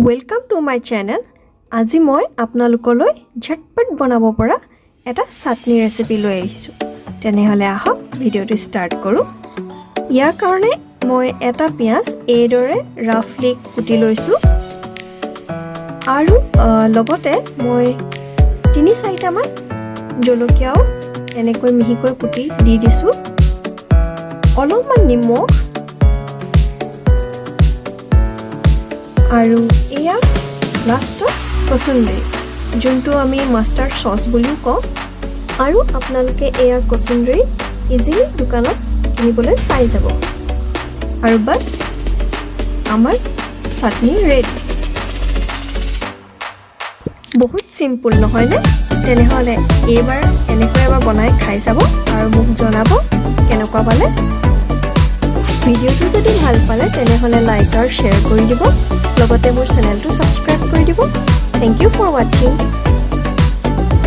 Welcome to my channel. আজি মই আপোনালোকলৈ ঝটপট বনাব পৰা এটা চাটনি ৰেচিপি লৈ আহিছো। তেনেহলে আহক ভিডিওটো ষ্টাৰ্ট কৰো। ইয়াৰ কাৰণে মই এটা পিয়াজ এইদৰে ৰাফলি কুটি লৈছো আৰু লগতে মই 3-4টা মান জলকীয়াও এনেকৈ মিহিকৈ কুটি দি দিছো। অলপমান নিমখ আৰু এয়া লাষ্টত কচুন্দৰী যোনটো আমি মাষ্টাৰ্ড সস বুলিও কওঁ আৰু আপোনালোকে এয়া কচুন্দৰী ইজিলি দোকানত কিনিবলৈ পাই যাব আৰু বাস আমাৰ চাটনি ৰেডি। বহুত সিম্পল নহয় নে? তেনেহলে এবাৰ এনেকৈ এবাৰ বনাই খাই চাব আৰু মোক জনাব কেনেকুৱা পালে। ভিডিওটো যদি ভাল পালে তেনেহলে লাইক আৰু শেয়াৰ কৰি দিব। লগতে মোৰ চেনেলটো সাবস্ক্ৰাইব কৰি দিব। Thank you for watching.